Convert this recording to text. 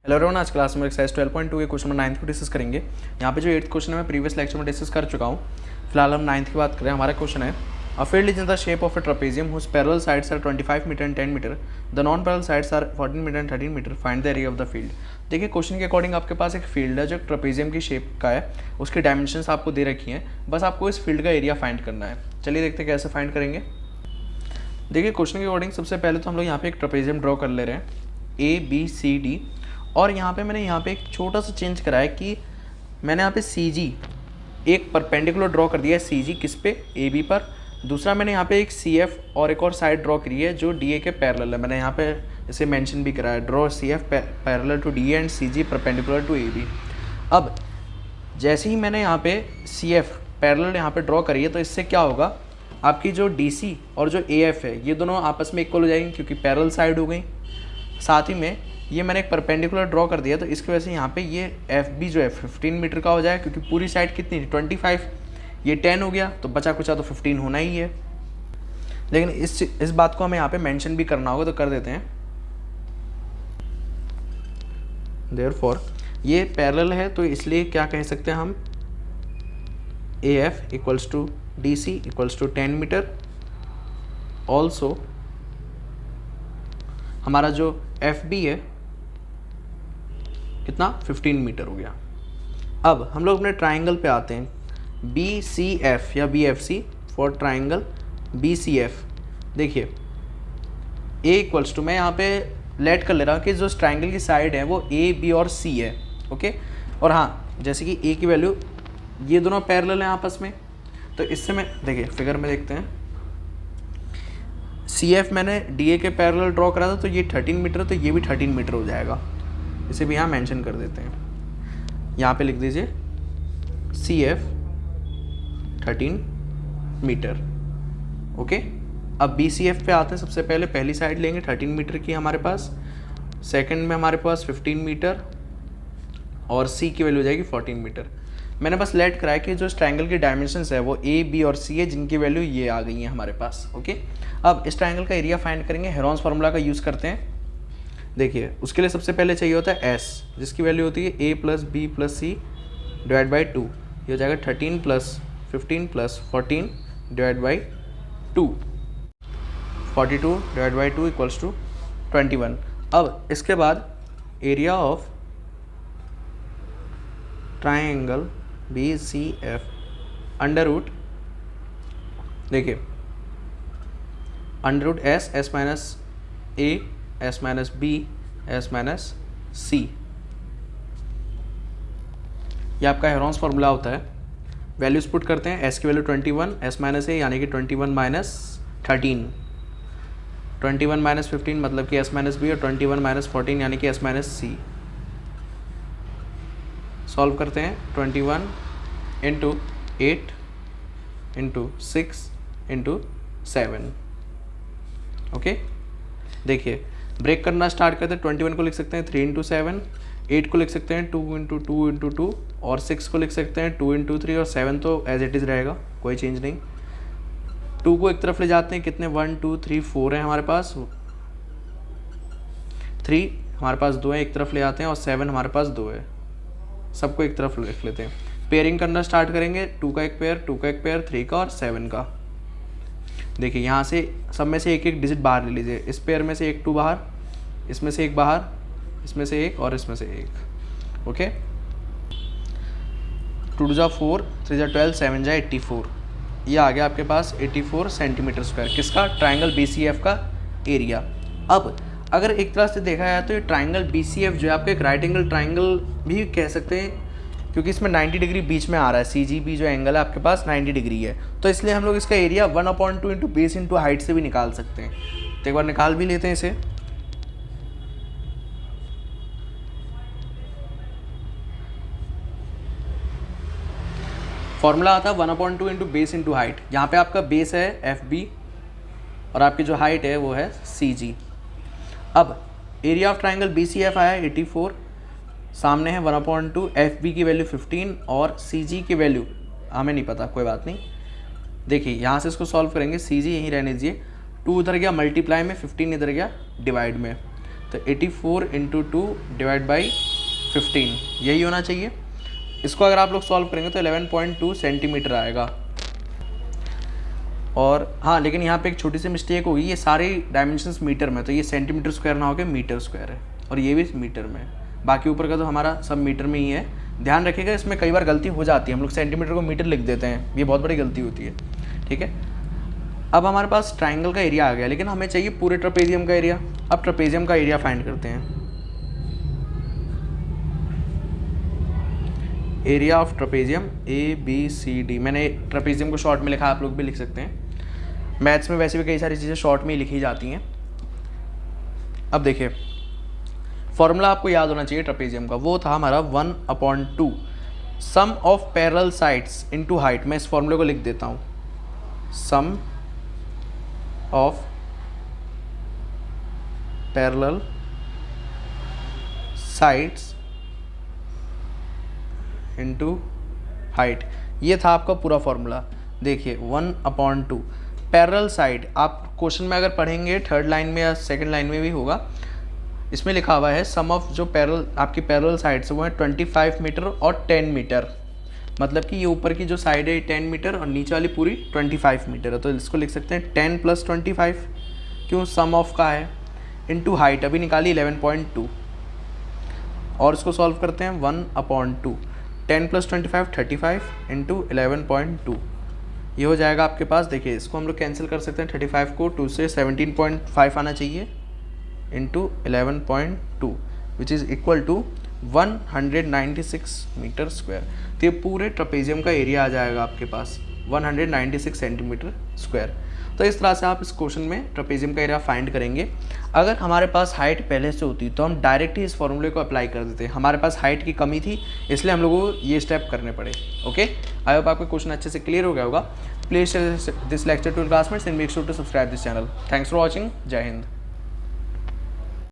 Hello everyone, आज class में exercise 12.2 के क्वेश्चन नंबर 9 को डिस्कस करेंगे। यहाँ पे जो 8th क्वेश्चन है मैं प्रीवियस लेक्चर में डिस्कस कर चुका हूँ। फिलहाल हम 9th की बात करें। हमारा क्वेश्चन है a field is in the shape of a trapezium whose parallel sides are 25 metre and 10 metre, the non parallel sides are 14 metre and 13 metre, find the area of the field. देखिए, question के according आपके पास एक field है जो trapezium की shape का है, उसकी डायमेंशंस आपको दे रखी हैं, बस आपको इस फील्ड का एरिया फाइंड करना है। चलिए देखते हैं कैसे फाइंड करेंगे। देखिए, क्वेश्चन के अकॉर्डिंग सबसे पहले तो हम लोग यहाँ पे एक ट्रेपेजियम ड्रॉ कर ले रहे हैं ABCD, और यहाँ पे मैंने यहाँ पे एक छोटा सा चेंज करा है कि मैंने यहाँ पे CG एक परपेंडिकुलर ड्रॉ कर दिया है। CG किस पे? AB पर। दूसरा मैंने यहाँ पे एक CF और एक और साइड ड्रॉ करी है जो DA के पैरेलल है। मैंने यहाँ पे इसे मेंशन भी करा है, draw CF parallel to DA and CG perpendicular to AB। अब जैसे ही मैंने यहाँ पे CF पैरेलल यहाँ पे ड्रॉ करी है, तो इससे क्या होगा, आपकी जो DC और जो AF है ये दोनों आपस में इक्वल हो जाएंगे क्योंकि पैरेलल साइड हो गई। साथ ही में ये मैंने एक परपेंडिकुलर ड्रॉ कर दिया, तो इसकी वजह से यहाँ पे ये FB जो है 15 मीटर का हो जाएगा क्योंकि पूरी साइड कितनी थी 25, ये 10 हो गया, तो बचा कुचा तो 15 होना ही है। लेकिन इस बात को हमें यहाँ पे मेंशन भी करना होगा, तो कर देते हैं। देयरफॉर ये पैरेलल है, तो इसलिए क्या कह सकते हैं हम, AF equals to DC equals to 10 metre. Also हमारा जो FB है कितना, 15 मीटर हो गया। अब हम लोग अपने ट्राइंगल पे आते हैं, BCF या BFC फॉर ट्राइंगल BCF। देखिए A इक्वल्स टू, मैं यहाँ पे लेट कर ले रहा हूँ कि जो ट्राइंगल की साइड है वो A, B और C है, ओके। और हाँ, जैसे कि A की वैल्यू, ये दोनों पैरेलल हैं आपस में, तो इससे मैं देखिए फिगर में देखते हैं, CF मैंने DA के पैरेलल ड्रॉ करा था, तो ये 13 मीटर, तो ये भी 13 मीटर हो जाएगा। इसे भी यहाँ मेंशन कर देते हैं, यहाँ पे लिख दीजिए CF 13 मीटर, ओके। अब BCF पे आते हैं। सबसे पहले पहली साइड लेंगे 13 मीटर की हमारे पास, सेकंड में हमारे पास 15 मीटर और C की वैल्यू हो जाएगी 14 मीटर। मैंने बस लेट कराया कि जो ट्रायंगल की डायमेंशंस है वो A, B और C है, जिनकी वैल्यू ये आ गई है हमारे पास, ओके। अब इस ट्रायंगल का एरिया फाइंड करेंगे, हेरोन्स फार्मूला का यूज़ करते हैं। देखिए, उसके लिए सबसे पहले चाहिए होता है S, जिसकी वैल्यू होती है A plus B plus C divide by 2। ये हो जाएगा 13 plus 15 plus 14 divide by 2, 42 divide by 2 equals to 21। अब इसके बाद area of triangle BCF under root, देखिए under root S minus A, S minus B, S minus C, ये आपका Heron's formula होता है। वैल्यूज पुट करते हैं, S की वैल्यू 21, S माइनस A यानी कि 21 माइनस 13, 21 माइनस 15 मतलब कि S माइनस B, और 21 माइनस 14 यानी कि S माइनस C। सॉल्व करते हैं, 21 इंटू 8 इंटू 6 इंटू 7, ओके। देखिए ब्रेक करना स्टार्ट करते हैं। 21 को लिख सकते हैं 3 इंटू 7, 8 को लिख सकते हैं 2 इंटू 2 इंटू 2, और 6 को लिख सकते हैं 2 इंटू 3, और 7 तो एज इट इज़ रहेगा, कोई चेंज नहीं। 2 को एक तरफ ले जाते हैं, कितने 1 2 3 4 हैं हमारे पास, 3 हमारे पास 2 है, एक तरफ ले आते हैं, और 7 हमारे पास 2 है, सबको एक तरफ लिख लेते हैं। पेयरिंग करना स्टार्ट करेंगे, 2 का एक पेयर, 2 का एक पेयर, 3 का और 7 का। देखिए यहाँ से सब में से एक एक डिजिट बाहर ले लीजिए, इस पेयर में से एक 2 बाहर, इसमें से एक बाहर, इसमें से एक और इसमें से एक, ओके। 2 जा 4, 3 जा 12, 7 जा 84, ये आ गया आपके पास 84 सेंटीमीटर स्क्वायर, किसका, ट्राइंगल BCF का एरिया। अब अगर एक तरह से देखा जाए तो ये ट्राइंगल BCF जो है आपको एक राइट एंगल ट्राइंगल भी कह सकते हैं, क्योंकि इसमें 90 डिग्री बीच में आ रहा है। CGB जो एंगल है आपके पास 90 डिग्री है, तो इसलिए हम लोग इसका area 1/2 into base into height से भी निकाल सकते हैं। तो एक बार निकाल भी लेते हैं इसे। फॉर्मूला आता है 1/2 इंटू बेस इंटू हाइट। यहाँ पे आपका बेस है FB और आपकी जो हाइट है वो है CG। अब एरिया ऑफ ट्राइंगल BCF आया 84, सामने है 1/2, FB की वैल्यू 15 और CG की वैल्यू हमें नहीं पता, कोई बात नहीं। देखिए यहाँ से इसको सॉल्व करेंगे, CG यहीं रहने दीजिए, 2 इधर गया मल्टीप्लाई में, 15 इधर गया डिवाइड में, तो 84 इंटू 2 डिवाइड बाई 15 यही होना चाहिए। इसको अगर आप लोग सॉल्व करेंगे तो 11.2 सेंटीमीटर आएगा। और हाँ, लेकिन यहाँ पे एक छोटी सी मिस्टेक होगी, ये सारे डायमेंशंस मीटर में, तो ये सेंटीमीटर स्क्वायर ना होकर मीटर स्क्वायर है, और ये भी मीटर में है। बाकी ऊपर का तो हमारा सब मीटर में ही है। ध्यान रखिएगा, इसमें कई बार गलती हो जाती है, हम लोग सेंटीमीटर को मीटर लिख देते हैं, ये बहुत बड़ी गलती होती है। ठीक है, अब हमारे पास ट्राइंगल का एरिया आ गया, लेकिन हमें चाहिए पूरे ट्रेपेजियम का एरिया। अब ट्रेपेजियम का एरिया फाइंड करते हैं। एरिया ऑफ ट्रेपेजियम ABCD, मैंने ट्रेपेजियम को शॉर्ट में लिखा, आप लोग भी लिख सकते हैं। मैथ्स में वैसे भी कई सारी चीज़ें शॉर्ट में ही लिखी जाती हैं। अब देखिए, फॉर्मूला आपको याद होना चाहिए ट्रेपेजियम का, वो था हमारा 1/2 sum of parallel sides into height. मैं इस फॉर्मूले को लिख देता हूँ, sum of parallel sides into height. ये था आपका पूरा फॉर्मूला। देखिए 1/2 पैरेलल साइड, आप क्वेश्चन में अगर पढ़ेंगे थर्ड लाइन में या सेकंड लाइन में भी होगा, इसमें लिखा हुआ है सम ऑफ जो पैरेलल आपकी पैरेलल साइड्स वो है 25 मीटर और 10 मीटर। मतलब कि ये ऊपर की जो साइड है 10 मीटर और नीचे वाली पूरी 25 मीटर है। तो इसको लिख सकते हैं 10 + 25, क्यों, सम ऑफ का है, इनटू हाइट अभी निकाली 11.2, और इसको सॉल्व करते हैं 1/2 10 + 25 35 इंटू 11.2, ये हो जाएगा आपके पास। देखिए इसको हम लोग कैंसिल कर सकते हैं, 35 को 2 से 17.5 आना चाहिए into 11.2 which is equal to 196 metre square. तो ये पूरे ट्रेपेजियम का एरिया आ जाएगा आपके पास 196 सेंटीमीटर स्क्वायर। तो इस तरह से आप इस क्वेश्चन में ट्रेपेजियम का एरिया फाइंड करेंगे। अगर हमारे पास हाइट पहले से होती तो हम डायरेक्ट ही इस फॉर्मूले को अप्लाई कर देते। हमारे पास हाइट की कमी थी, इसलिए हम लोगों को ये स्टेप करने पड़े। ओके, आई होप आपका क्वेश्चन अच्छे से क्लियर हो गया होगा। Please share this lecture to classmates and make sure to subscribe this channel. Thanks for watching. जय हिंद।